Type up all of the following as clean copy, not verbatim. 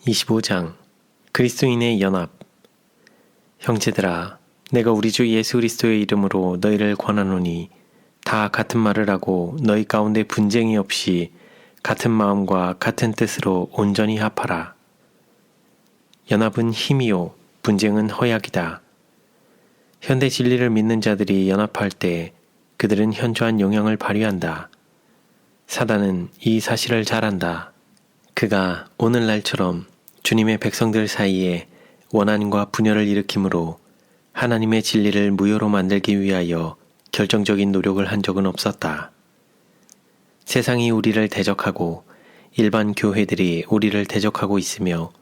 25장 그리스도인의 연합. 형제들아, 내가 우리 주 예수 그리스도의 이름으로 너희를 권하노니 다 같은 말을 하고 너희 가운데 분쟁이 없이 같은 마음과 같은 뜻으로 온전히 합하라. 연합은 힘이요 분쟁은 허약이다. 현대 진리를 믿는 자들이 연합할 때 그들은 현저한 영향을 발휘한다. 사단은 이 사실을 잘 안다. 그가 오늘날처럼 주님의 백성들 사이에 원한과 분열을 일으키므로 하나님의 진리를 무효로 만들기 위하여 결정적인 노력을 한 적은 없었다. 세상이 우리를 대적하고 일반 교회들이 우리를 대적하고 있으며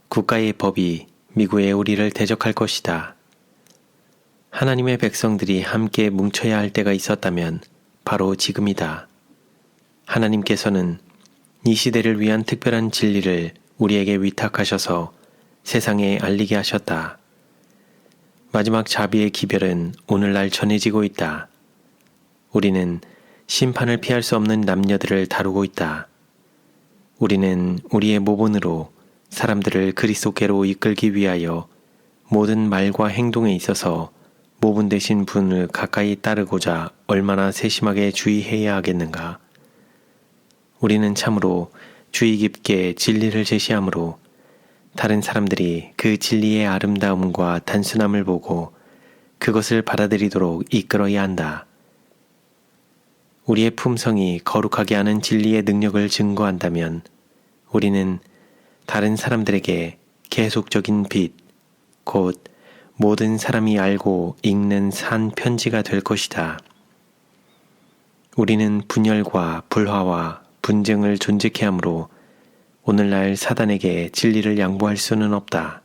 국가의 법이 미국에 우리를 대적할 것이다. 하나님의 백성들이 함께 뭉쳐야 할 때가 있었다면 바로 지금이다. 하나님께서는 이 시대를 위한 특별한 진리를 우리에게 위탁하셔서 세상에 알리게 하셨다. 마지막 자비의 기별은 오늘날 전해지고 있다. 우리는 심판을 피할 수 없는 남녀들을 다루고 있다. 우리는 우리의 모본으로 사람들을 그리스도께로 이끌기 위하여 모든 말과 행동에 있어서 모본 되신 분을 가까이 따르고자 얼마나 세심하게 주의해야 하겠는가. 우리는 참으로 주의 깊게 진리를 제시하므로 다른 사람들이 그 진리의 아름다움과 단순함을 보고 그것을 받아들이도록 이끌어야 한다. 우리의 품성이 거룩하게 하는 진리의 능력을 증거한다면 우리는 다른 사람들에게 계속적인 빛, 곧 모든 사람이 알고 읽는 산 편지가 될 것이다. 우리는 분열과 불화와 분쟁을 존재케 하므로 오늘날 사단에게 진리를 양보할 수는 없다.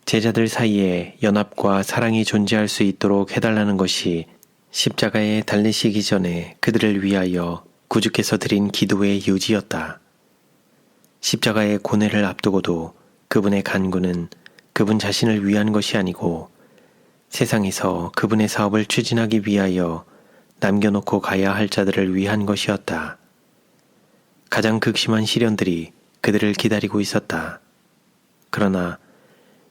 제자들 사이에 연합과 사랑이 존재할 수 있도록 해달라는 것이 십자가에 달리시기 전에 그들을 위하여 구주께서 드린 기도의 요지였다. 십자가의 고뇌를 앞두고도 그분의 간구는 그분 자신을 위한 것이 아니고 세상에서 그분의 사업을 추진하기 위하여 남겨놓고 가야 할 자들을 위한 것이었다. 가장 극심한 시련들이 그들을 기다리고 있었다. 그러나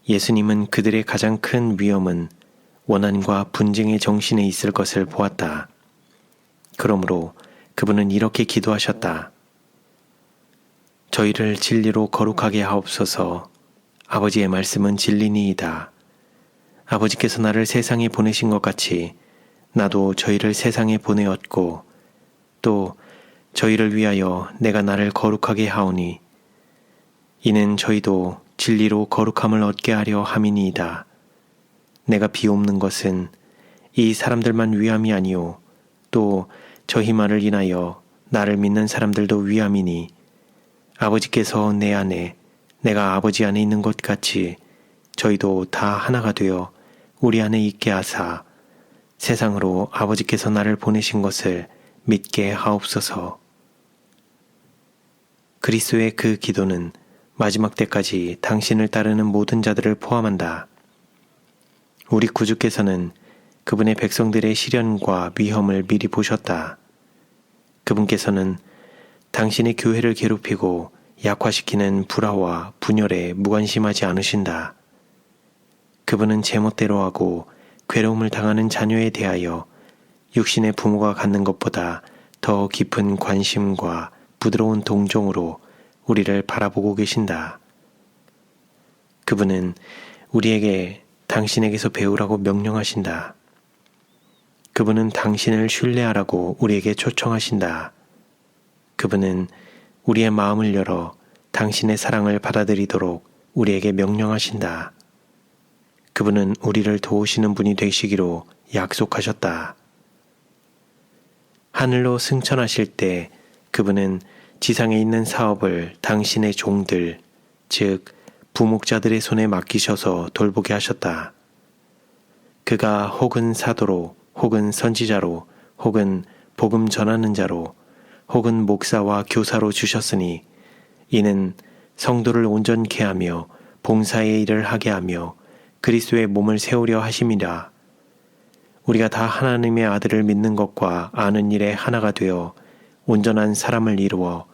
예수님은 그들의 가장 큰 위험은 원한과 분쟁의 정신에 있을 것을 보았다. 그러므로 그분은 이렇게 기도하셨다. 저희를 진리로 거룩하게 하옵소서. 아버지의 말씀은 진리니이다. 아버지께서 나를 세상에 보내신 것 같이 나도 저희를 세상에 보내었고 또 저희를 위하여 내가 나를 거룩하게 하오니 이는 저희도 진리로 거룩함을 얻게 하려 함이니이다. 내가 비옵는 것은 이 사람들만 위함이 아니오 또 저희 말을 인하여 나를 믿는 사람들도 위함이니 아버지께서 내 안에 내가 아버지 안에 있는 것 같이 저희도 다 하나가 되어 우리 안에 있게 하사 세상으로 아버지께서 나를 보내신 것을 믿게 하옵소서. 그리스도의 그 기도는 마지막 때까지 당신을 따르는 모든 자들을 포함한다. 우리 구주께서는 그분의 백성들의 시련과 위험을 미리 보셨다. 그분께서는 당신의 교회를 괴롭히고 약화시키는 불화와 분열에 무관심하지 않으신다. 그분은 제멋대로 하고 괴로움을 당하는 자녀에 대하여 육신의 부모가 갖는 것보다 더 깊은 관심과 부드러운 동정으로 우리를 바라보고 계신다. 그분은 우리에게 당신에게서 배우라고 명령하신다. 그분은 당신을 신뢰하라고 우리에게 초청하신다. 그분은 우리의 마음을 열어 당신의 사랑을 받아들이도록 우리에게 명령하신다. 그분은 우리를 도우시는 분이 되시기로 약속하셨다. 하늘로 승천하실 때 그분은 지상에 있는 사업을 당신의 종들, 즉 부목자들의 손에 맡기셔서 돌보게 하셨다. 그가 혹은 사도로, 혹은 선지자로, 혹은 복음 전하는 자로, 혹은 목사와 교사로 주셨으니 이는 성도를 온전케 하며 봉사의 일을 하게 하며 그리스도의 몸을 세우려 하심이라. 우리가 다 하나님의 아들을 믿는 것과 아는 일에 하나가 되어 온전한 사람을 이루어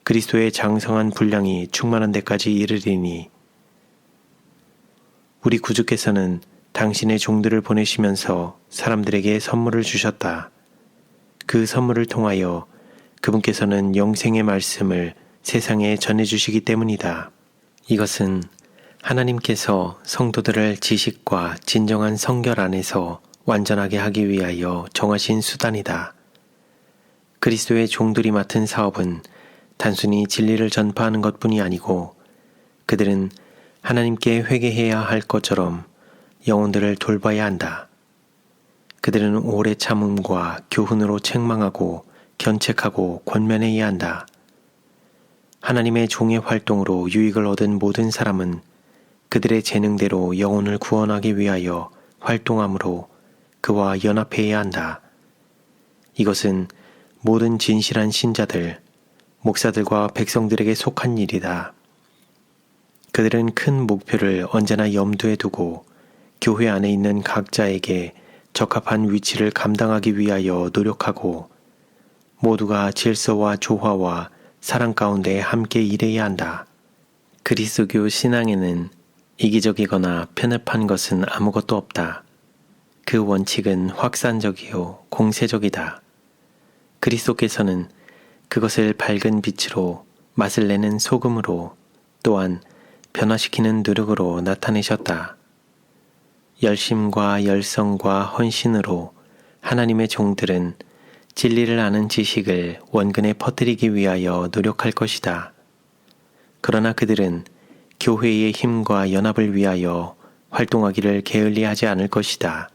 그리스도의 장성한 분량이 충만한 데까지 이르리니 우리 구주께서는 당신의 종들을 보내시면서 사람들에게 선물을 주셨다. 그 선물을 통하여 그분께서는 영생의 말씀을 세상에 전해주시기 때문이다. 이것은 하나님께서 성도들을 지식과 진정한 성결 안에서 완전하게 하기 위하여 정하신 수단이다. 그리스도의 종들이 맡은 사업은 단순히 진리를 전파하는 것뿐이 아니고 그들은 하나님께 회개해야 할 것처럼 영혼들을 돌봐야 한다. 그들은 오래 참음과 교훈으로 책망하고 견책하고 권면해야 한다. 하나님의 종의 활동으로 유익을 얻은 모든 사람은 그들의 재능대로 영혼을 구원하기 위하여 활동하므로 그와 연합해야 한다. 이것은 모든 진실한 신자들, 목사들과 백성들에게 속한 일이다. 그들은 큰 목표를 언제나 염두에 두고 교회 안에 있는 각자에게 적합한 위치를 감당하기 위하여 노력하고 모두가 질서와 조화와 사랑 가운데 함께 일해야 한다. 그리스도교 신앙에는 이기적이거나 편협한 것은 아무것도 없다. 그 원칙은 확산적이요 공세적이다. 그리스도께서는 그것을 밝은 빛으로 맛을 내는 소금으로 또한 변화시키는 누룩으로 나타내셨다. 열심과 열성과 헌신으로 하나님의 종들은 진리를 아는 지식을 원근에 퍼뜨리기 위하여 노력할 것이다. 그러나 그들은 교회의 힘과 연합을 위하여 활동하기를 게을리하지 않을 것이다.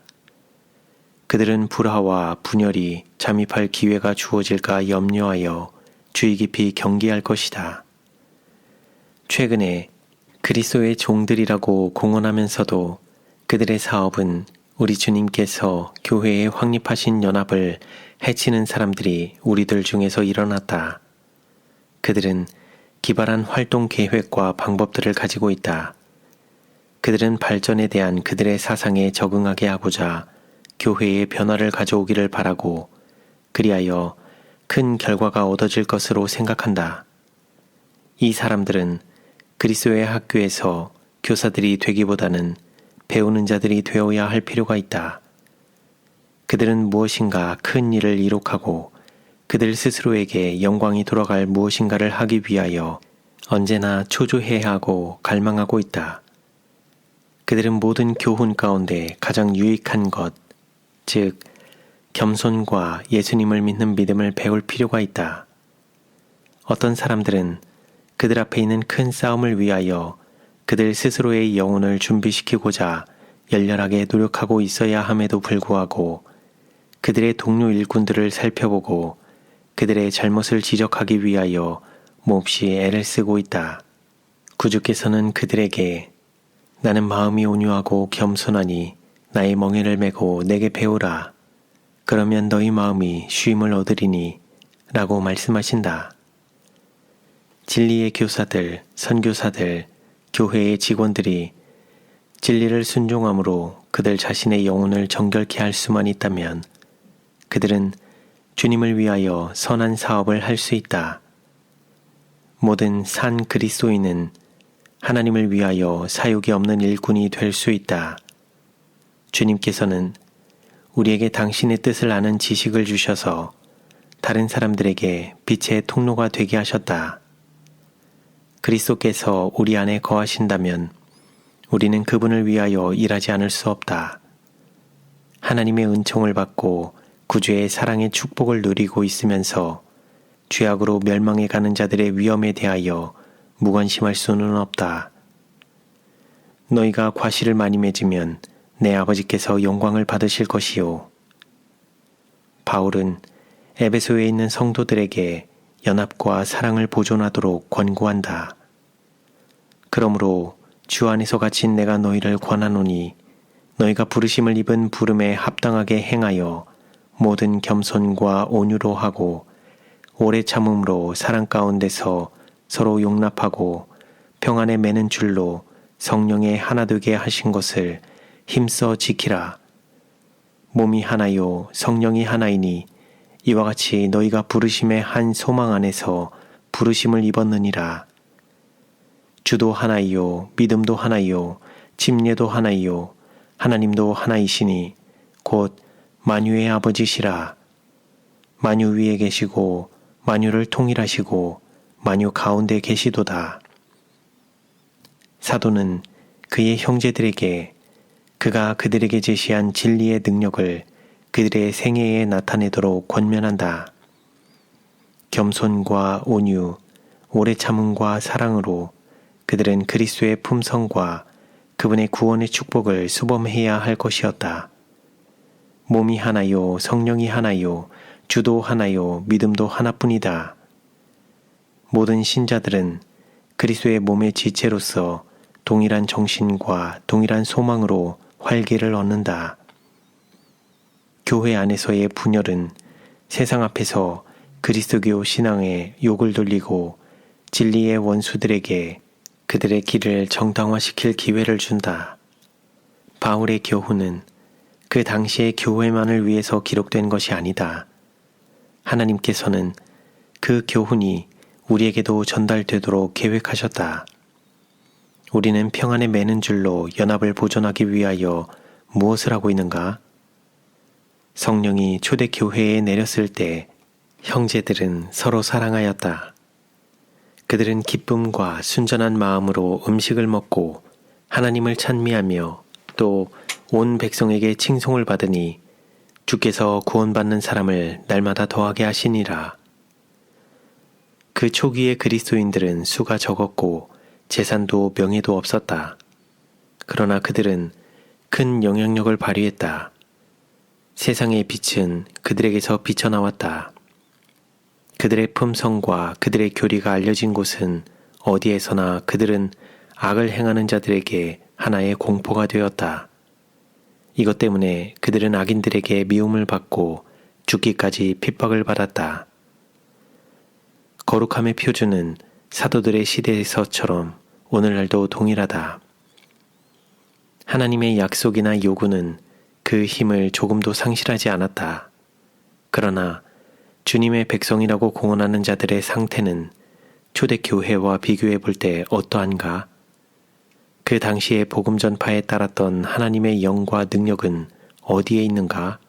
그들은 불화와 분열이 잠입할 기회가 주어질까 염려하여 주의 깊이 경계할 것이다. 최근에 그리스도의 종들이라고 공언하면서도 그들의 사업은 우리 주님께서 교회에 확립하신 연합을 해치는 사람들이 우리들 중에서 일어났다. 그들은 기발한 활동 계획과 방법들을 가지고 있다. 그들은 발전에 대한 그들의 사상에 적응하게 하고자 교회의 변화를 가져오기를 바라고 그리하여 큰 결과가 얻어질 것으로 생각한다. 이 사람들은 그리스도의 학교에서 교사들이 되기보다는 배우는 자들이 되어야 할 필요가 있다. 그들은 무엇인가 큰 일을 이룩하고 그들 스스로에게 영광이 돌아갈 무엇인가를 하기 위하여 언제나 초조해야 하고 갈망하고 있다. 그들은 모든 교훈 가운데 가장 유익한 것, 즉 겸손과 예수님을 믿는 믿음을 배울 필요가 있다. 어떤 사람들은 그들 앞에 있는 큰 싸움을 위하여 그들 스스로의 영혼을 준비시키고자 열렬하게 노력하고 있어야 함에도 불구하고 그들의 동료 일꾼들을 살펴보고 그들의 잘못을 지적하기 위하여 몹시 애를 쓰고 있다. 구주께서는 그들에게 나는 마음이 온유하고 겸손하니 나의 멍에를 메고 내게 배우라. 그러면 너희 마음이 쉼을 얻으리니 라고 말씀하신다. 진리의 교사들, 선교사들, 교회의 직원들이 진리를 순종함으로 그들 자신의 영혼을 정결케 할 수만 있다면 그들은 주님을 위하여 선한 사업을 할 수 있다. 모든 산 그리스도인은 하나님을 위하여 사욕이 없는 일꾼이 될 수 있다. 주님께서는 우리에게 당신의 뜻을 아는 지식을 주셔서 다른 사람들에게 빛의 통로가 되게 하셨다. 그리스도께서 우리 안에 거하신다면 우리는 그분을 위하여 일하지 않을 수 없다. 하나님의 은총을 받고 구주의 사랑의 축복을 누리고 있으면서 죄악으로 멸망해 가는 자들의 위험에 대하여 무관심할 수는 없다. 너희가 과실을 많이 맺으면 내 아버지께서 영광을 받으실 것이요. 바울은 에베소에 있는 성도들에게 연합과 사랑을 보존하도록 권고한다. 그러므로 주 안에서 갇힌 내가 너희를 권하노니 너희가 부르심을 입은 부름에 합당하게 행하여 모든 겸손과 온유로 하고 오래 참음으로 사랑 가운데서 서로 용납하고 평안에 매는 줄로 성령에 하나 되게 하신 것을 힘써 지키라. 몸이 하나요 성령이 하나이니 이와 같이 너희가 부르심의 한 소망 안에서 부르심을 입었느니라. 주도 하나이요 믿음도 하나이요 침례도 하나이요 하나님도 하나이시니 곧 만유의 아버지시라. 만유 위에 계시고 만유를 통일하시고 만유 가운데 계시도다. 사도는 그의 형제들에게 그가 그들에게 제시한 진리의 능력을 그들의 생애에 나타내도록 권면한다. 겸손과 온유, 오래 참음과 사랑으로 그들은 그리스도의 품성과 그분의 구원의 축복을 수범해야 할 것이었다. 몸이 하나요, 성령이 하나요, 주도 하나요, 믿음도 하나뿐이다. 모든 신자들은 그리스도의 몸의 지체로서 동일한 정신과 동일한 소망으로 활기를 얻는다. 교회 안에서의 분열은 세상 앞에서 그리스도교 신앙에 욕을 돌리고 진리의 원수들에게 그들의 길을 정당화시킬 기회를 준다. 바울의 교훈은 그 당시의 교회만을 위해서 기록된 것이 아니다. 하나님께서는 그 교훈이 우리에게도 전달되도록 계획하셨다. 우리는 평안에 매는 줄로 연합을 보존하기 위하여 무엇을 하고 있는가? 성령이 초대교회에 내렸을 때 형제들은 서로 사랑하였다. 그들은 기쁨과 순전한 마음으로 음식을 먹고 하나님을 찬미하며 또 온 백성에게 칭송을 받으니 주께서 구원받는 사람을 날마다 더하게 하시니라. 그 초기의 그리스도인들은 수가 적었고 재산도 명예도 없었다. 그러나 그들은 큰 영향력을 발휘했다. 세상의 빛은 그들에게서 비쳐나왔다. 그들의 품성과 그들의 교리가 알려진 곳은 어디에서나 그들은 악을 행하는 자들에게 하나의 공포가 되었다. 이것 때문에 그들은 악인들에게 미움을 받고 죽기까지 핍박을 받았다. 거룩함의 표준은 사도들의 시대에서처럼 오늘날도 동일하다. 하나님의 약속이나 요구는 그 힘을 조금도 상실하지 않았다. 그러나 주님의 백성이라고 공언하는 자들의 상태는 초대교회와 비교해 볼 때 어떠한가? 그 당시의 복음 전파에 따랐던 하나님의 영과 능력은 어디에 있는가?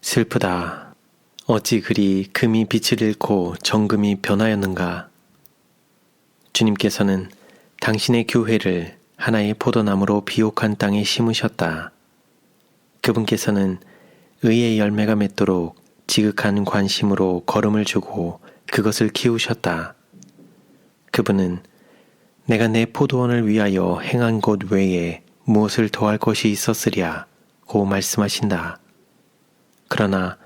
슬프다. 어찌 그리 금이 빛을 잃고 정금이 변하였는가? 주님께서는 당신의 교회를 하나의 포도나무로 비옥한 땅에 심으셨다. 그분께서는 의의 열매가 맺도록 지극한 관심으로 걸음을 주고 그것을 키우셨다. 그분은 내가 내 포도원을 위하여 행한 것 외에 무엇을 더할 것이 있었으랴고 말씀하신다. 그러나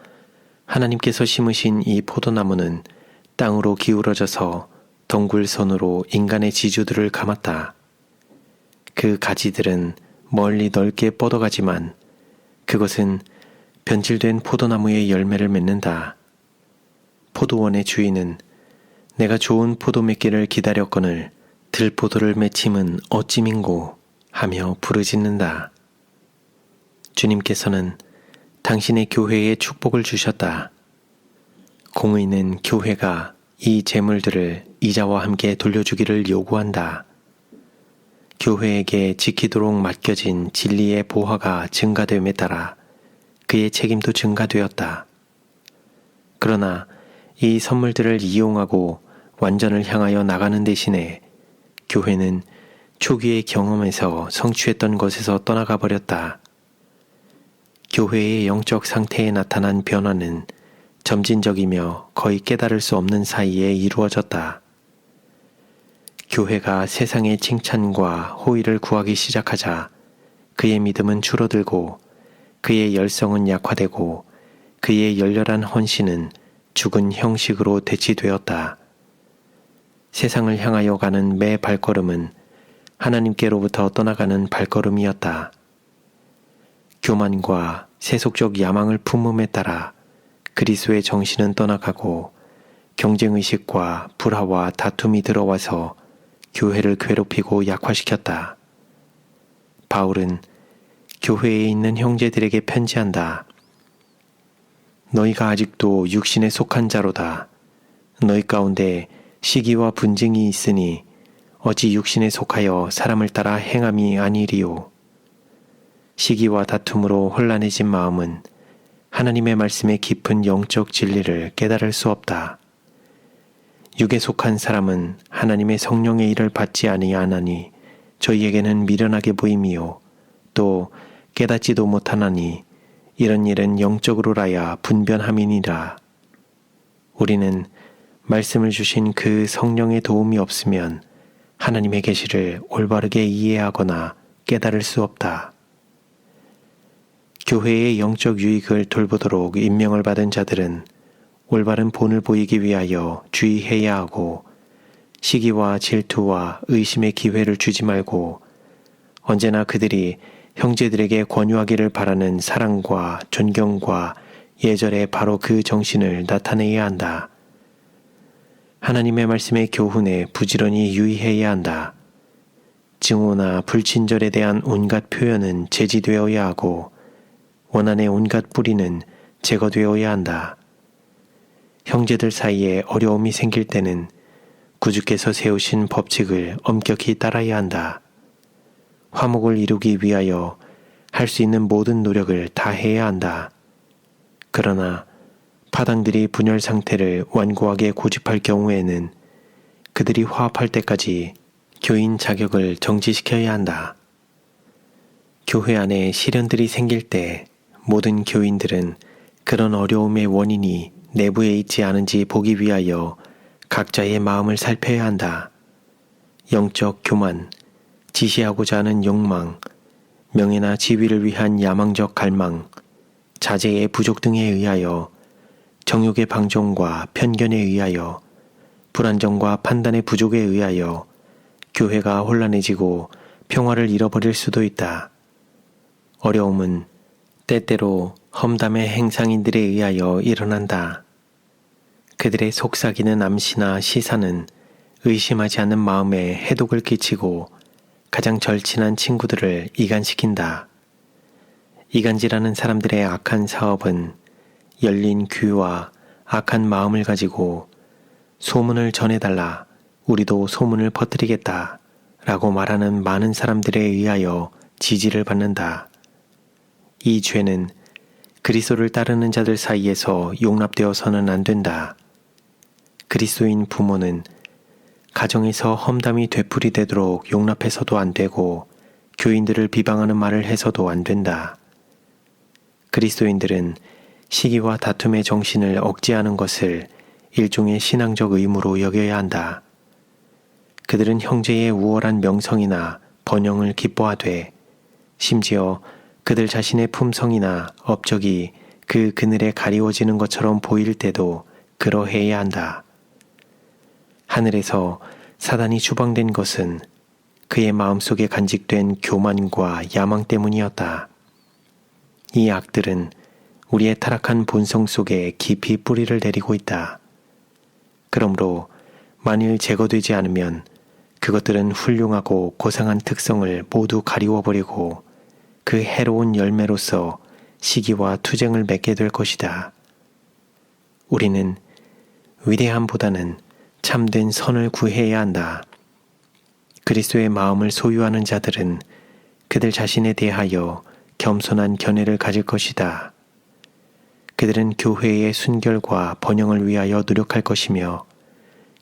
하나님께서 심으신 이 포도나무는 땅으로 기울어져서 덩굴손으로 인간의 지주들을 감았다. 그 가지들은 멀리 넓게 뻗어가지만 그것은 변질된 포도나무의 열매를 맺는다. 포도원의 주인은 내가 좋은 포도 맺기를 기다렸거늘 들포도를 맺힘은 어찌민고 하며 부르짖는다. 주님께서는 당신의 교회에 축복을 주셨다. 공의는 교회가 이 재물들을 이자와 함께 돌려주기를 요구한다. 교회에게 지키도록 맡겨진 진리의 보화가 증가됨에 따라 그의 책임도 증가되었다. 그러나 이 선물들을 이용하고 완전을 향하여 나가는 대신에 교회는 초기의 경험에서 성취했던 것에서 떠나가 버렸다. 교회의 영적 상태에 나타난 변화는 점진적이며 거의 깨달을 수 없는 사이에 이루어졌다. 교회가 세상의 칭찬과 호의를 구하기 시작하자 그의 믿음은 줄어들고 그의 열성은 약화되고 그의 열렬한 헌신은 죽은 형식으로 대치되었다. 세상을 향하여 가는 매 발걸음은 하나님께로부터 떠나가는 발걸음이었다. 교만과 세속적 야망을 품음에 따라 그리스도의 정신은 떠나가고 경쟁의식과 불화와 다툼이 들어와서 교회를 괴롭히고 약화시켰다. 바울은 교회에 있는 형제들에게 편지한다. 너희가 아직도 육신에 속한 자로다. 너희 가운데 시기와 분쟁이 있으니 어찌 육신에 속하여 사람을 따라 행함이 아니리요. 시기와 다툼으로 혼란해진 마음은 하나님의 말씀의 깊은 영적 진리를 깨달을 수 없다. 육에 속한 사람은 하나님의 성령의 일을 받지 아니하나니 저희에게는 미련하게 보임이요 또 깨닫지도 못하나니 이런 일은 영적으로라야 분변함이니라. 우리는 말씀을 주신 그 성령의 도움이 없으면 하나님의 계시를 올바르게 이해하거나 깨달을 수 없다. 교회의 영적 유익을 돌보도록 임명을 받은 자들은 올바른 본을 보이기 위하여 주의해야 하고 시기와 질투와 의심의 기회를 주지 말고 언제나 그들이 형제들에게 권유하기를 바라는 사랑과 존경과 예절의 바로 그 정신을 나타내야 한다. 하나님의 말씀의 교훈에 부지런히 유의해야 한다. 증오나 불친절에 대한 온갖 표현은 제지되어야 하고 원한의 온갖 뿌리는 제거되어야 한다. 형제들 사이에 어려움이 생길 때는 구주께서 세우신 법칙을 엄격히 따라야 한다. 화목을 이루기 위하여 할 수 있는 모든 노력을 다해야 한다. 그러나 파당들이 분열 상태를 완고하게 고집할 경우에는 그들이 화합할 때까지 교인 자격을 정지시켜야 한다. 교회 안에 시련들이 생길 때 모든 교인들은 그런 어려움의 원인이 내부에 있지 않은지 보기 위하여 각자의 마음을 살펴야 한다. 영적 교만, 지시하고자 하는 욕망, 명예나 지위를 위한 야망적 갈망, 자제의 부족 등에 의하여 정욕의 방종과 편견에 의하여 불안정과 판단의 부족에 의하여 교회가 혼란해지고 평화를 잃어버릴 수도 있다. 어려움은 때때로 험담의 행상인들에 의하여 일어난다. 그들의 속삭이는 암시나 시사는 의심하지 않는 마음에 해독을 끼치고 가장 절친한 친구들을 이간시킨다. 이간질하는 사람들의 악한 사업은 열린 귀와 악한 마음을 가지고 소문을 전해달라, 우리도 소문을 퍼뜨리겠다 라고 말하는 많은 사람들에 의하여 지지를 받는다. 이 죄는 그리스도를 따르는 자들 사이에서 용납되어서는 안 된다. 그리스도인 부모는 가정에서 험담이 되풀이되도록 용납해서도 안 되고 교인들을 비방하는 말을 해서도 안 된다. 그리스도인들은 시기와 다툼의 정신을 억제하는 것을 일종의 신앙적 의무로 여겨야 한다. 그들은 형제의 우월한 명성이나 번영을 기뻐하되 심지어 그들 자신의 품성이나 업적이 그 그늘에 가리워지는 것처럼 보일 때도 그러해야 한다. 하늘에서 사단이 추방된 것은 그의 마음속에 간직된 교만과 야망 때문이었다. 이 악들은 우리의 타락한 본성 속에 깊이 뿌리를 내리고 있다. 그러므로 만일 제거되지 않으면 그것들은 훌륭하고 고상한 특성을 모두 가리워버리고 그 해로운 열매로서 시기와 투쟁을 맺게 될 것이다. 우리는 위대함보다는 참된 선을 구해야 한다. 그리스도의 마음을 소유하는 자들은 그들 자신에 대하여 겸손한 견해를 가질 것이다. 그들은 교회의 순결과 번영을 위하여 노력할 것이며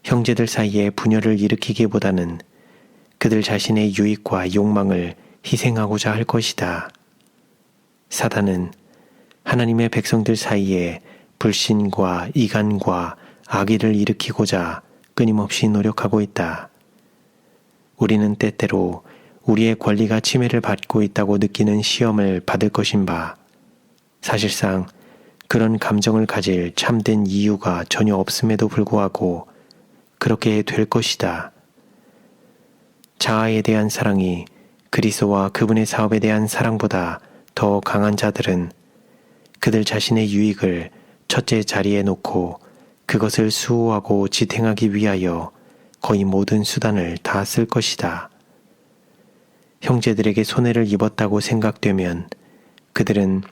형제들 사이에 분열을 일으키기보다는 그들 자신의 유익과 욕망을 희생하고자 할 것이다. 사단은 하나님의 백성들 사이에 불신과 이간과 악의를 일으키고자 끊임없이 노력하고 있다. 우리는 때때로 우리의 권리가 침해를 받고 있다고 느끼는 시험을 받을 것인 바 사실상 그런 감정을 가질 참된 이유가 전혀 없음에도 불구하고 그렇게 될 것이다. 자아에 대한 사랑이 그리스도와 그분의 사업에 대한 사랑보다 더 강한 자들은 그들 자신의 유익을 첫째 자리에 놓고 그것을 수호하고 지탱하기 위하여 거의 모든 수단을 다 쓸 것이다. 형제들에게 손해를 입었다고 생각되면 그들은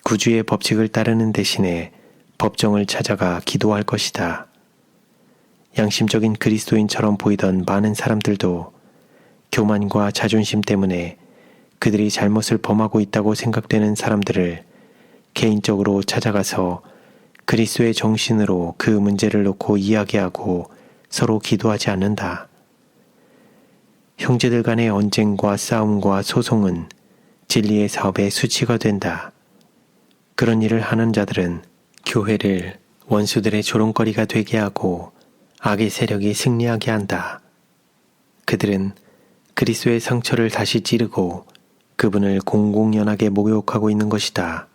구주의 법칙을 따르는 대신에 법정을 찾아가 기도할 것이다. 양심적인 그리스도인처럼 보이던 많은 사람들도 교만과 자존심 때문에 그들이 잘못을 범하고 있다고 생각되는 사람들을 개인적으로 찾아가서 그리스도의 정신으로 그 문제를 놓고 이야기하고 서로 기도하지 않는다. 형제들 간의 언쟁과 싸움과 소송은 진리의 사업의 수치가 된다. 그런 일을 하는 자들은 교회를 원수들의 조롱거리가 되게 하고 악의 세력이 승리하게 한다. 그들은 그리스도의 상처를 다시 찌르고 그분을 공공연하게 목욕하고 있는 것이다.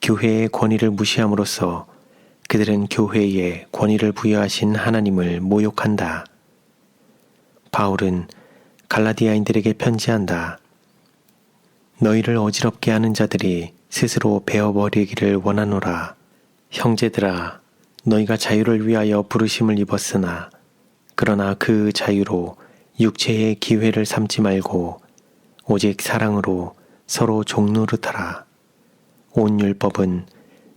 교회의 권위를 무시함으로써 그들은 교회에 권위를 부여하신 하나님을 모욕한다. 바울은 갈라디아인들에게 편지한다. 너희를 어지럽게 하는 자들이 스스로 베어버리기를 원하노라. 형제들아, 너희가 자유를 위하여 부르심을 입었으나 그러나 그 자유로 육체의 기회를 삼지 말고 오직 사랑으로 서로 종노릇하라. 온 율법은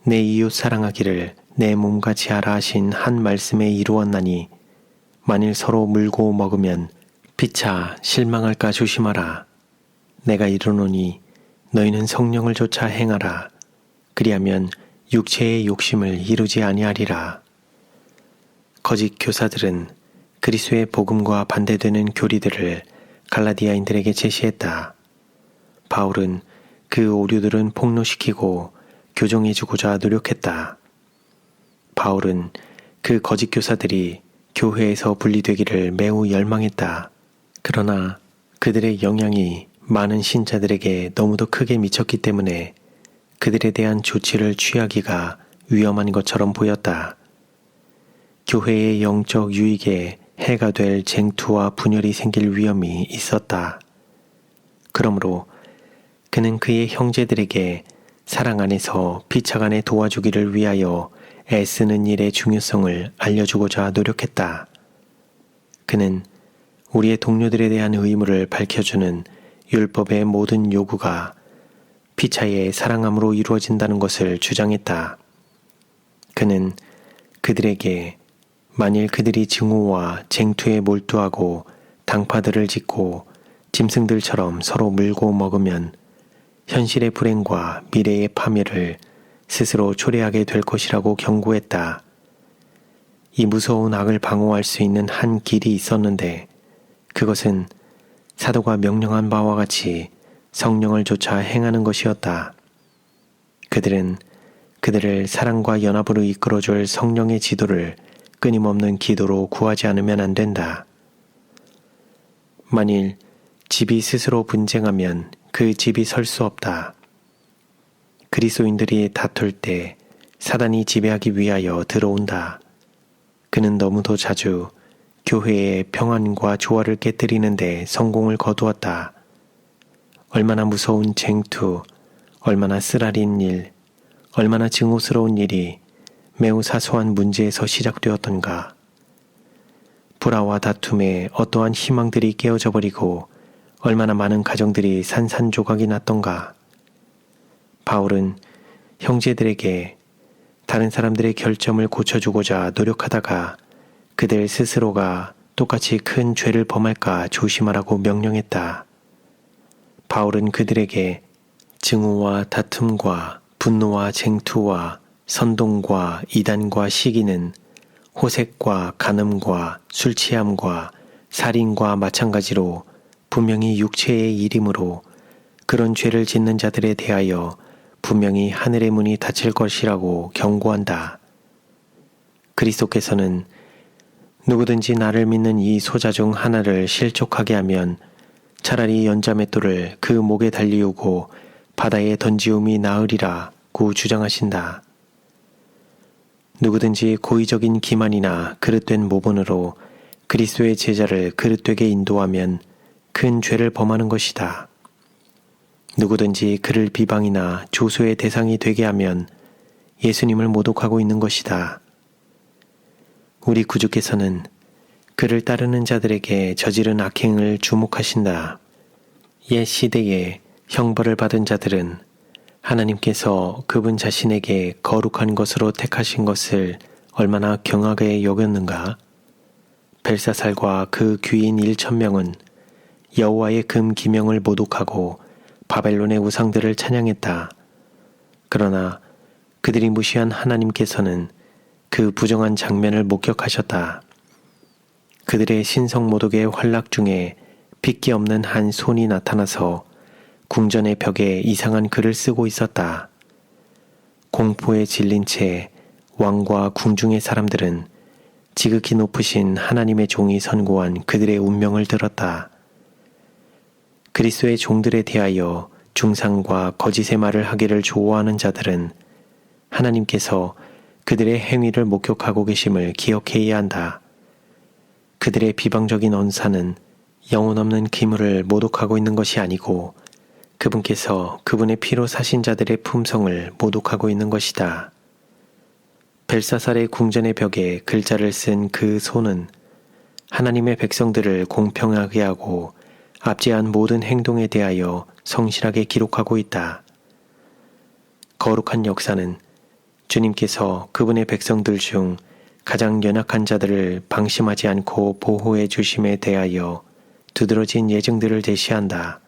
내 이웃 사랑하기를 내 몸같이 하라 하신 한 말씀에 이루었나니 만일 서로 물고 먹으면 피차 실망할까 조심하라. 내가 이르노니 너희는 성령을 쫓아 행하라. 그리하면 육체의 욕심을 이루지 아니하리라. 거짓 교사들은 그리스도의 복음과 반대되는 교리들을 갈라디아인들에게 제시했다. 바울은 그 오류들은 폭로시키고 교정해주고자 노력했다. 바울은 그 거짓 교사들이 교회에서 분리되기를 매우 열망했다. 그러나 그들의 영향이 많은 신자들에게 너무도 크게 미쳤기 때문에 그들에 대한 조치를 취하기가 위험한 것처럼 보였다. 교회의 영적 유익에 해가 될 쟁투와 분열이 생길 위험이 있었다. 그러므로 그는 그의 형제들에게 사랑 안에서 피차간에 도와주기를 위하여 애쓰는 일의 중요성을 알려주고자 노력했다. 그는 우리의 동료들에 대한 의무를 밝혀주는 율법의 모든 요구가 피차의 사랑함으로 이루어진다는 것을 주장했다. 그는 그들에게 만일 그들이 증오와 쟁투에 몰두하고 당파들을 짓고 짐승들처럼 서로 물고 먹으면 현실의 불행과 미래의 파멸을 스스로 초래하게 될 것이라고 경고했다. 이 무서운 악을 방어할 수 있는 한 길이 있었는데 그것은 사도가 명령한 바와 같이 성령을 쫓아 행하는 것이었다. 그들은 그들을 사랑과 연합으로 이끌어줄 성령의 지도를 끊임없는 기도로 구하지 않으면 안 된다. 만일 집이 스스로 분쟁하면 그 집이 설 수 없다. 그리스도인들이 다툴 때 사단이 지배하기 위하여 들어온다. 그는 너무도 자주 교회의 평안과 조화를 깨뜨리는데 성공을 거두었다. 얼마나 무서운 쟁투, 얼마나 쓰라린 일, 얼마나 증오스러운 일이 매우 사소한 문제에서 시작되었던가. 불화와 다툼에 어떠한 희망들이 깨어져 버리고 얼마나 많은 가정들이 산산조각이 났던가. 바울은 형제들에게 다른 사람들의 결점을 고쳐주고자 노력하다가 그들 스스로가 똑같이 큰 죄를 범할까 조심하라고 명령했다. 바울은 그들에게 증오와 다툼과 분노와 쟁투와 선동과 이단과 시기는 호색과 간음과 술취함과 살인과 마찬가지로 분명히 육체의 일이므로 그런 죄를 짓는 자들에 대하여 분명히 하늘의 문이 닫힐 것이라고 경고한다. 그리스도께서는 누구든지 나를 믿는 이 소자 중 하나를 실족하게 하면 차라리 연자맷돌을 그 목에 달리우고 바다에 던지움이 나으리라고 주장하신다. 누구든지 고의적인 기만이나 그릇된 모본으로 그리스도의 제자를 그릇되게 인도하면 큰 죄를 범하는 것이다. 누구든지 그를 비방이나 조소의 대상이 되게 하면 예수님을 모독하고 있는 것이다. 우리 구주께서는 그를 따르는 자들에게 저지른 악행을 주목하신다. 옛 시대에 형벌을 받은 자들은 하나님께서 그분 자신에게 거룩한 것으로 택하신 것을 얼마나 경하게 여겼는가? 벨사살과 그 귀인 1,000명은 여호와의 금 기명을 모독하고 바벨론의 우상들을 찬양했다. 그러나 그들이 무시한 하나님께서는 그 부정한 장면을 목격하셨다. 그들의 신성 모독의 활락 중에 핏기 없는 한 손이 나타나서 궁전의 벽에 이상한 글을 쓰고 있었다. 공포에 질린 채 왕과 궁중의 사람들은 지극히 높으신 하나님의 종이 선고한 그들의 운명을 들었다. 그리스도의 종들에 대하여 중상과 거짓의 말을 하기를 좋아하는 자들은 하나님께서 그들의 행위를 목격하고 계심을 기억해야 한다. 그들의 비방적인 언사는 영혼 없는 기물을 모독하고 있는 것이 아니고 그분께서 그분의 피로 사신 자들의 품성을 모독하고 있는 것이다. 벨사살의 궁전의 벽에 글자를 쓴 그 손은 하나님의 백성들을 공평하게 하고 압제한 모든 행동에 대하여 성실하게 기록하고 있다. 거룩한 역사는 주님께서 그분의 백성들 중 가장 연약한 자들을 방심하지 않고 보호해 주심에 대하여 두드러진 예증들을 제시한다.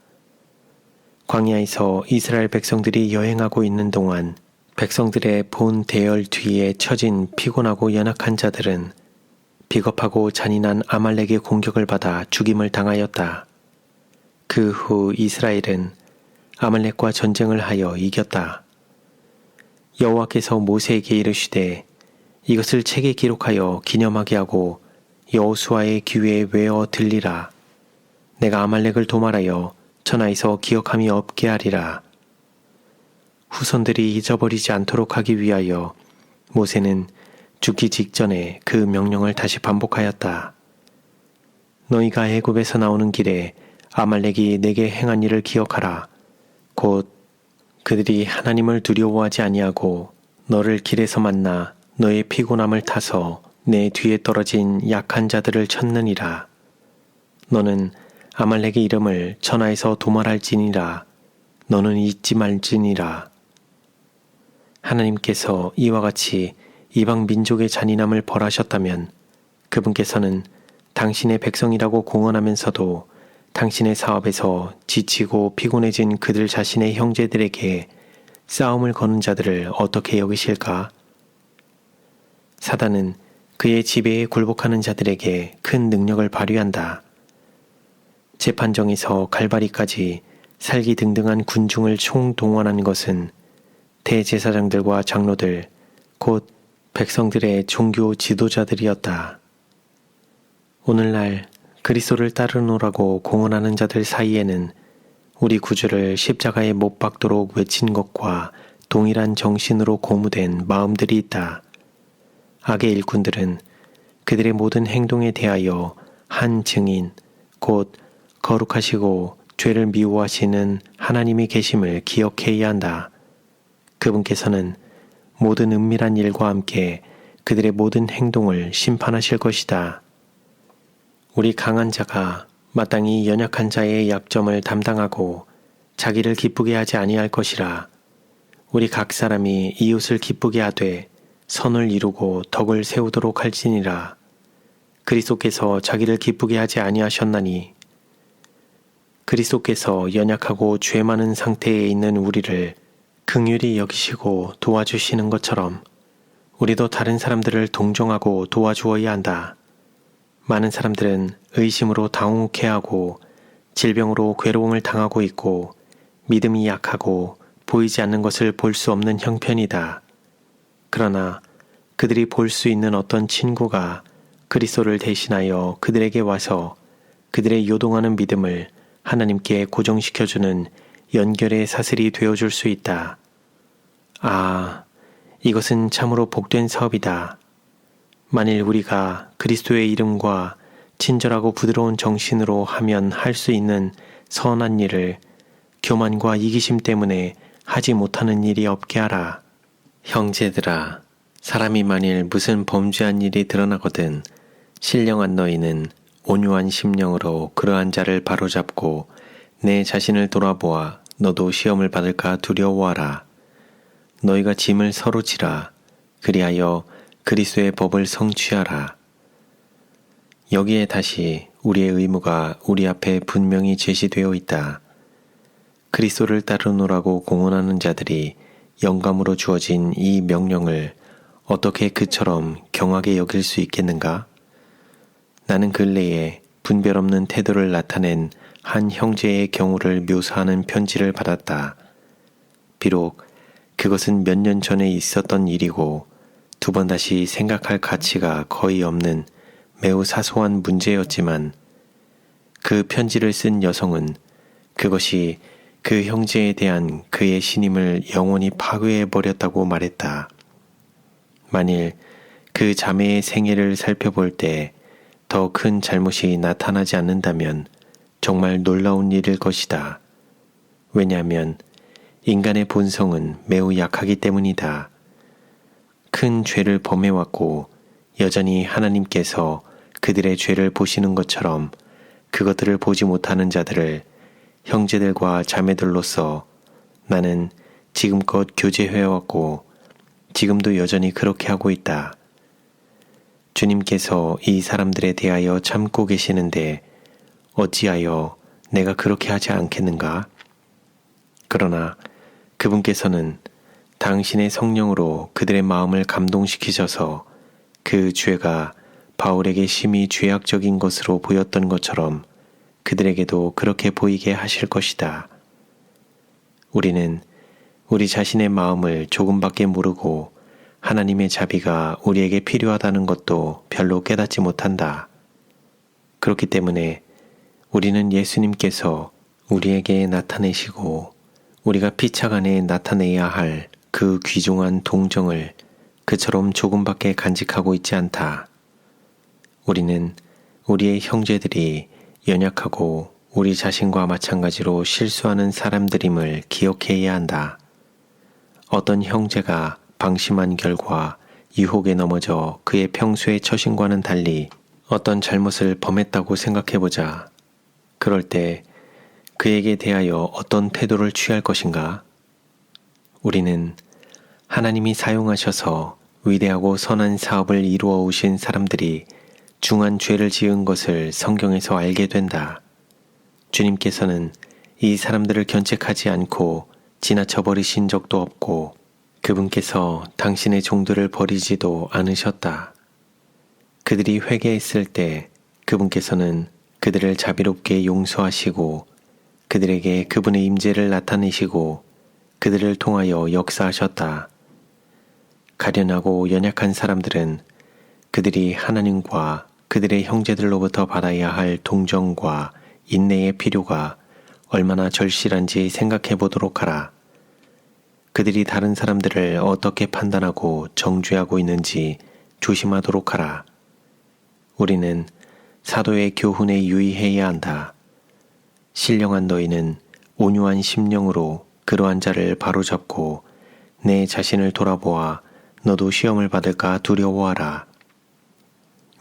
광야에서 이스라엘 백성들이 여행하고 있는 동안 백성들의 본 대열 뒤에 처진 피곤하고 연약한 자들은 비겁하고 잔인한 아말렉의 공격을 받아 죽임을 당하였다. 그 후 이스라엘은 아말렉과 전쟁을 하여 이겼다. 여호와께서 모세에게 이르시되 이것을 책에 기록하여 기념하게 하고 여호수아의 귀에 외어 들리라. 내가 아말렉을 도말하여 천하에서 기억함이 없게 하리라. 후손들이 잊어버리지 않도록 하기 위하여 모세는 죽기 직전에 그 명령을 다시 반복하였다. 너희가 애굽에서 나오는 길에 아말렉이 내게 행한 일을 기억하라. 곧 그들이 하나님을 두려워하지 아니하고 너를 길에서 만나 너의 피곤함을 타서 내 뒤에 떨어진 약한 자들을 쳤느니라. 너는 아말렉의 이름을 천하에서 도말할지니라. 너는 잊지 말지니라. 하나님께서 이와 같이 이방 민족의 잔인함을 벌하셨다면 그분께서는 당신의 백성이라고 공언하면서도 당신의 사업에서 지치고 피곤해진 그들 자신의 형제들에게 싸움을 거는 자들을 어떻게 여기실까? 사단은 그의 지배에 굴복하는 자들에게 큰 능력을 발휘한다. 재판정에서 갈바리까지 살기등등한 군중을 총동원한 것은 대제사장들과 장로들, 곧 백성들의 종교 지도자들이었다. 오늘날 그리스도를 따르노라고 공언하는 자들 사이에는 우리 구주를 십자가에 못 박도록 외친 것과 동일한 정신으로 고무된 마음들이 있다. 악의 일꾼들은 그들의 모든 행동에 대하여 한 증인, 곧 거룩하시고 죄를 미워하시는 하나님이 계심을 기억해야 한다. 그분께서는 모든 은밀한 일과 함께 그들의 모든 행동을 심판하실 것이다. 우리 강한 자가 마땅히 연약한 자의 약점을 담당하고 자기를 기쁘게 하지 아니할 것이라. 우리 각 사람이 이웃을 기쁘게 하되 선을 이루고 덕을 세우도록 할지니라. 그리스도께서 자기를 기쁘게 하지 아니하셨나니 그리스도께서 연약하고 죄 많은 상태에 있는 우리를 긍휼히 여기시고 도와주시는 것처럼 우리도 다른 사람들을 동정하고 도와주어야 한다. 많은 사람들은 의심으로 당혹해하고 질병으로 괴로움을 당하고 있고 믿음이 약하고 보이지 않는 것을 볼 수 없는 형편이다. 그러나 그들이 볼 수 있는 어떤 친구가 그리스도를 대신하여 그들에게 와서 그들의 요동하는 믿음을 하나님께 고정시켜주는 연결의 사슬이 되어줄 수 있다. 아, 이것은 참으로 복된 사업이다. 만일 우리가 그리스도의 이름과 친절하고 부드러운 정신으로 하면 할 수 있는 선한 일을 교만과 이기심 때문에 하지 못하는 일이 없게 하라. 형제들아, 사람이 만일 무슨 범죄한 일이 드러나거든 신령한 너희는 온유한 심령으로 그러한 자를 바로잡고 내 자신을 돌아보아 너도 시험을 받을까 두려워하라. 너희가 짐을 서로 지라. 그리하여 그리스도의 법을 성취하라. 여기에 다시 우리의 의무가 우리 앞에 분명히 제시되어 있다. 그리스도를 따르노라고 공언하는 자들이 영감으로 주어진 이 명령을 어떻게 그처럼 경하게 여길 수 있겠는가? 나는 근래에 분별 없는 태도를 나타낸 한 형제의 경우를 묘사하는 편지를 받았다. 비록 그것은 몇 년 전에 있었던 일이고 두 번 다시 생각할 가치가 거의 없는 매우 사소한 문제였지만 그 편지를 쓴 여성은 그것이 그 형제에 대한 그의 신임을 영원히 파괴해버렸다고 말했다. 만일 그 자매의 생애를 살펴볼 때 더 큰 잘못이 나타나지 않는다면 정말 놀라운 일일 것이다. 왜냐하면 인간의 본성은 매우 약하기 때문이다. 큰 죄를 범해왔고 여전히 하나님께서 그들의 죄를 보시는 것처럼 그것들을 보지 못하는 자들을 형제들과 자매들로서 나는 지금껏 교제해왔고 지금도 여전히 그렇게 하고 있다. 주님께서 이 사람들에 대하여 참고 계시는데 어찌하여 내가 그렇게 하지 않겠는가? 그러나 그분께서는 당신의 성령으로 그들의 마음을 감동시키셔서 그 죄가 바울에게 심히 죄악적인 것으로 보였던 것처럼 그들에게도 그렇게 보이게 하실 것이다. 우리는 우리 자신의 마음을 조금밖에 모르고 하나님의 자비가 우리에게 필요하다는 것도 별로 깨닫지 못한다. 그렇기 때문에 우리는 예수님께서 우리에게 나타내시고 우리가 피차간에 나타내야 할 그 귀중한 동정을 그처럼 조금밖에 간직하고 있지 않다. 우리는 우리의 형제들이 연약하고 우리 자신과 마찬가지로 실수하는 사람들임을 기억해야 한다. 어떤 형제가 방심한 결과 유혹에 넘어져 그의 평소의 처신과는 달리 어떤 잘못을 범했다고 생각해보자. 그럴 때 그에게 대하여 어떤 태도를 취할 것인가? 우리는 하나님이 사용하셔서 위대하고 선한 사업을 이루어 오신 사람들이 중한 죄를 지은 것을 성경에서 알게 된다. 주님께서는 이 사람들을 견책하지 않고 지나쳐 버리신 적도 없고 그분께서 당신의 종들을 버리지도 않으셨다. 그들이 회개했을 때 그분께서는 그들을 자비롭게 용서하시고 그들에게 그분의 임재를 나타내시고 그들을 통하여 역사하셨다. 가련하고 연약한 사람들은 그들이 하나님과 그들의 형제들로부터 받아야 할 동정과 인내의 필요가 얼마나 절실한지 생각해 보도록 하라. 그들이 다른 사람들을 어떻게 판단하고 정죄하고 있는지 조심하도록 하라. 우리는 사도의 교훈에 유의해야 한다. 신령한 너희는 온유한 심령으로 그러한 자를 바로잡고 내 자신을 돌아보아 너도 시험을 받을까 두려워하라.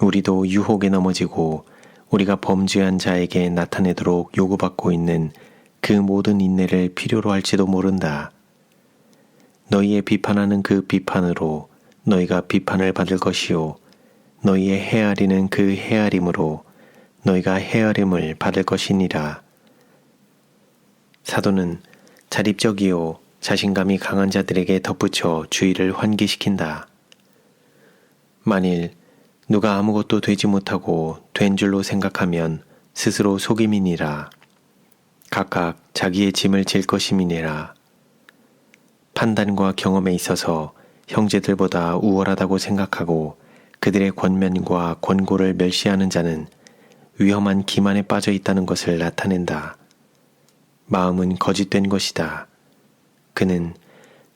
우리도 유혹에 넘어지고 우리가 범죄한 자에게 나타내도록 요구받고 있는 그 모든 인내를 필요로 할지도 모른다. 너희의 비판하는 그 비판으로 너희가 비판을 받을 것이요 너희의 헤아리는 그 헤아림으로 너희가 헤아림을 받을 것이니라. 사도는 자립적이요 자신감이 강한 자들에게 덧붙여 주의를 환기시킨다. 만일 누가 아무것도 되지 못하고 된 줄로 생각하면 스스로 속임이니라. 각각 자기의 짐을 질 것임이니라. 판단과 경험에 있어서 형제들보다 우월하다고 생각하고 그들의 권면과 권고를 멸시하는 자는 위험한 기만에 빠져 있다는 것을 나타낸다. 마음은 거짓된 것이다. 그는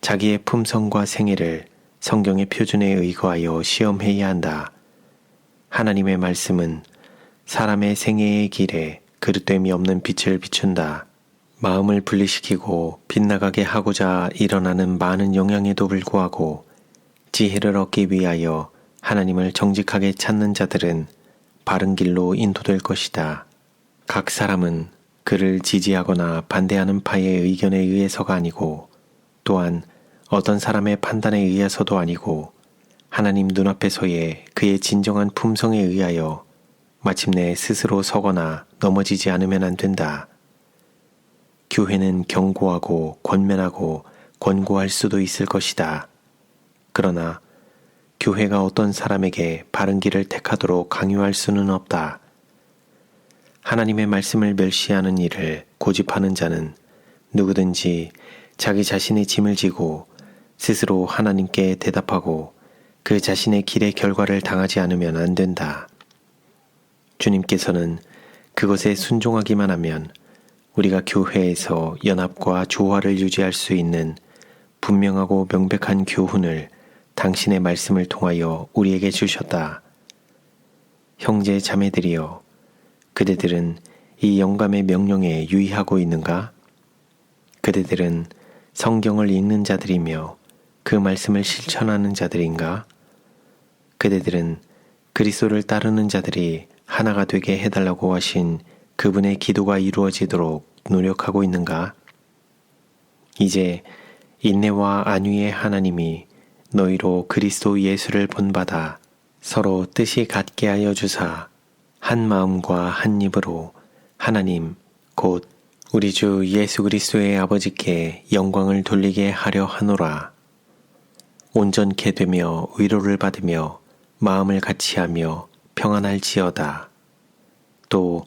자기의 품성과 생애를 성경의 표준에 의거하여 시험해야 한다. 하나님의 말씀은 사람의 생애의 길에 그릇됨이 없는 빛을 비춘다. 마음을 분리시키고 빗나가게 하고자 일어나는 많은 영향에도 불구하고 지혜를 얻기 위하여 하나님을 정직하게 찾는 자들은 바른 길로 인도될 것이다. 각 사람은 그를 지지하거나 반대하는 파의 의견에 의해서가 아니고 또한 어떤 사람의 판단에 의해서도 아니고 하나님 눈앞에서의 그의 진정한 품성에 의하여 마침내 스스로 서거나 넘어지지 않으면 안 된다. 교회는 경고하고 권면하고 권고할 수도 있을 것이다. 그러나 교회가 어떤 사람에게 바른 길을 택하도록 강요할 수는 없다. 하나님의 말씀을 멸시하는 일을 고집하는 자는 누구든지 자기 자신의 짐을 지고 스스로 하나님께 대답하고 그 자신의 길의 결과를 당하지 않으면 안 된다. 주님께서는 그것에 순종하기만 하면 우리가 교회에서 연합과 조화를 유지할 수 있는 분명하고 명백한 교훈을 당신의 말씀을 통하여 우리에게 주셨다. 형제 자매들이여, 그대들은 이 영감의 명령에 유의하고 있는가? 그대들은 성경을 읽는 자들이며 그 말씀을 실천하는 자들인가? 그대들은 그리스도를 따르는 자들이 하나가 되게 해달라고 하신 그분의 기도가 이루어지도록 노력하고 있는가? 이제 인내와 안위의 하나님이 너희로 그리스도 예수를 본받아 서로 뜻이 같게 하여 주사 한 마음과 한 입으로 하나님 곧 우리 주 예수 그리스도의 아버지께 영광을 돌리게 하려 하노라. 온전케 되며 위로를 받으며 마음을 같이하며 평안할지어다. 또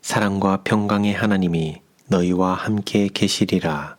사랑과 평강의 하나님이 너희와 함께 계시리라.